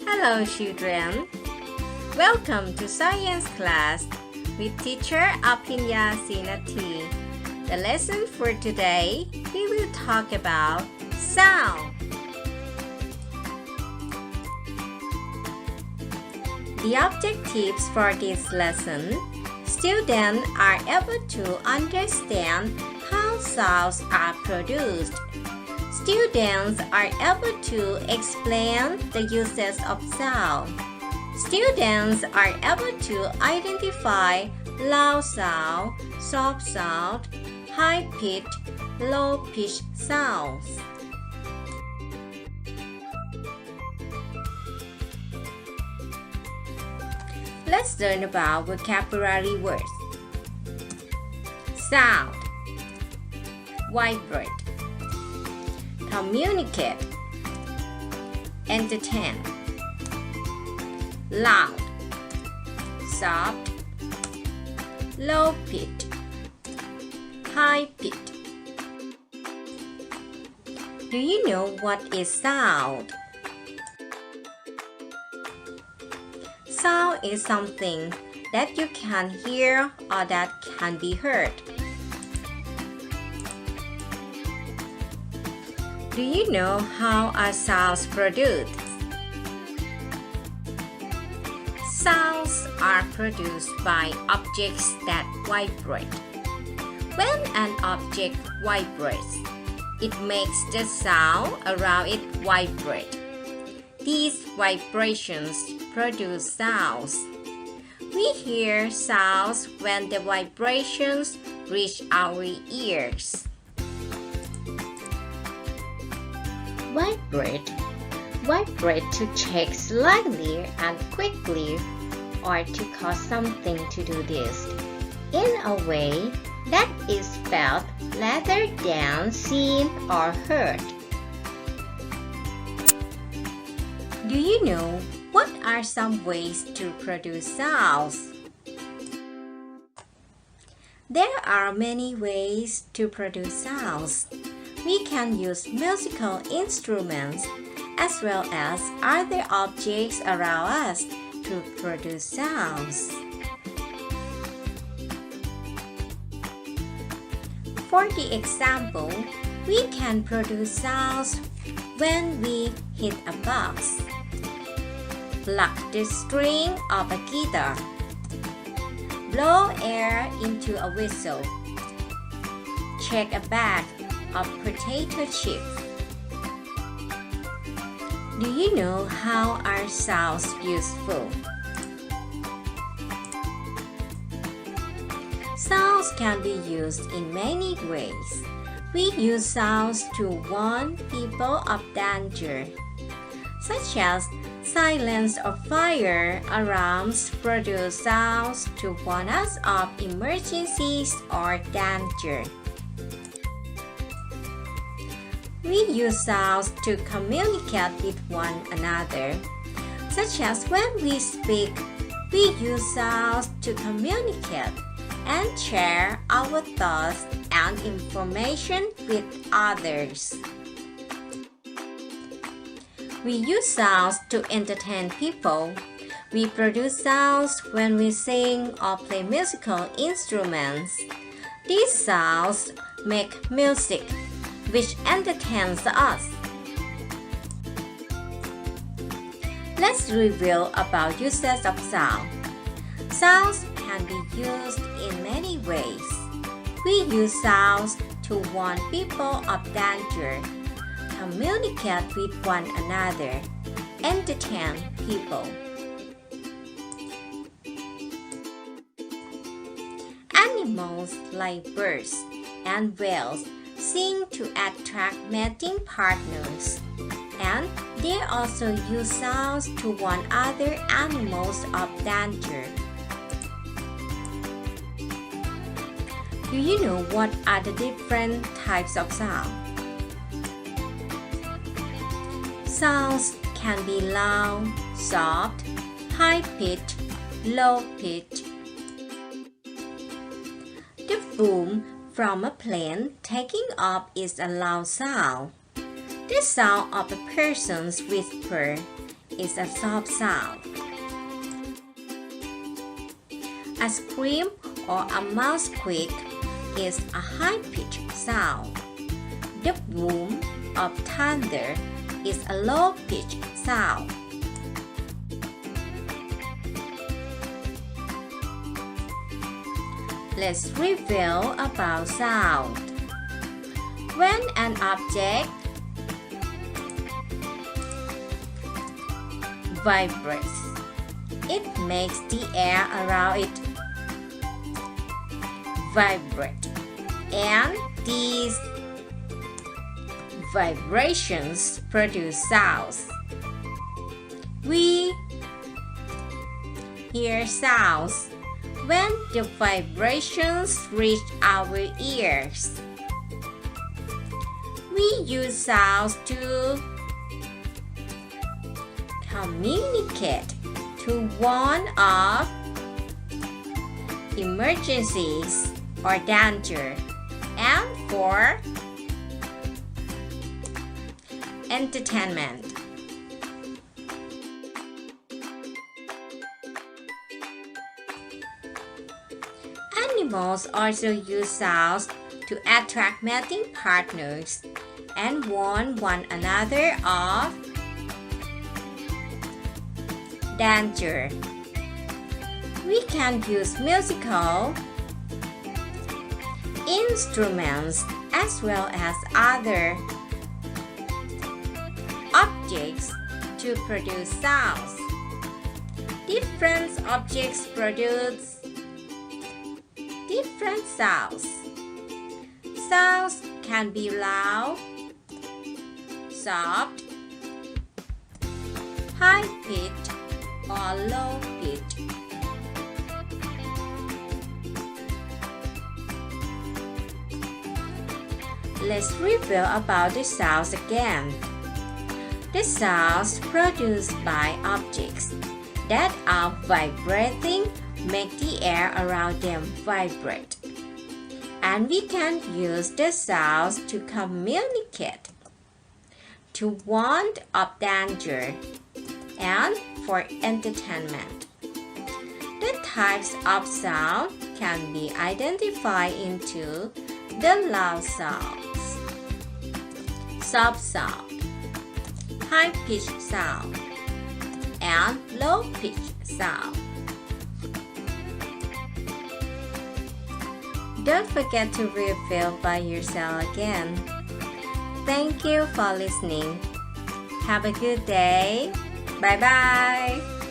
Hello children, welcome to science class with teacher Apinya Sinati. The lesson for today, we will talk about sound. The objectives for this lesson, students are able to understand how sounds are produced. Students are able to explain the uses of sound. Students are able to identify loud sound, soft sound, high-pitched, low-pitched sounds. Let's learn about vocabulary words. Sound, vibrate, communicate, entertain, loud, soft, low-pitched, high-pitched. Do you know what is sound? Sound is something that you can hear or that can be heard. Do you know how are sounds produced? Sounds are produced by objects that vibrate. When an object vibrates, it makes the sound around it vibrate. These vibrations produce sounds. We hear sounds when the vibrations reach our ears. Vibrate to shake slightly and quickly, or to cause something to do this in a way that is felt rather than seen or heard. Do you know what are some ways to produce sounds? There are many ways to produce sounds. We can use musical instruments as well as other objects around us to produce sounds. For the example, we can produce sounds when we hit a box, pluck the string of a guitar, blow air into a whistle, check a bag of potato chips. Do you know how are sounds useful? Sounds can be used in many ways. We use sounds to warn people of danger, such as silence or fire alarms produce sounds to warn us of emergencies or danger. We use sounds to communicate with one another, such as when we speak, we use sounds to communicate and share our thoughts and information with others. We use sounds to entertain people. We produce sounds when we sing or play musical instruments. These sounds make music, which entertains us. Let's review about uses of sound. Sounds can be used in many ways. We use sounds to warn people of danger, communicate with one another, entertain people. Animals like birds and whales sing to attract mating partners, and they also use sounds to warn other animals of danger. Do you know what are the different types of sound? Sounds can be loud, soft, high-pitched, low-pitched. The boom from a plane taking off is a loud sound. The sound of a person's whisper is a soft sound. A scream or a mouse squeak is a high-pitched sound. The boom of thunder is a low-pitched sound. Let's review about sound. When an object vibrates, it makes the air around it vibrate, and these vibrations produce sounds. We hear sounds when the vibrations reach our ears. We use sounds to communicate, to warn of emergencies or danger, and for entertainment. Animals also use sounds to attract mating partners and warn one another of danger. We can use musical instruments as well as other objects to produce sounds. Different objects produce different sounds. Sounds can be loud, soft, high-pitched, or low-pitched. Let's review about the sounds again. The sounds produced by objects that are vibrating make the air around them vibrate. And we can use the sounds to communicate, to warn of danger, and for entertainment. The types of sound can be identified into the loud sounds, soft sound, high-pitched sound, and low-pitched sound. Don't forget to review by yourself again. Thank you for listening. Have a good day. Bye bye.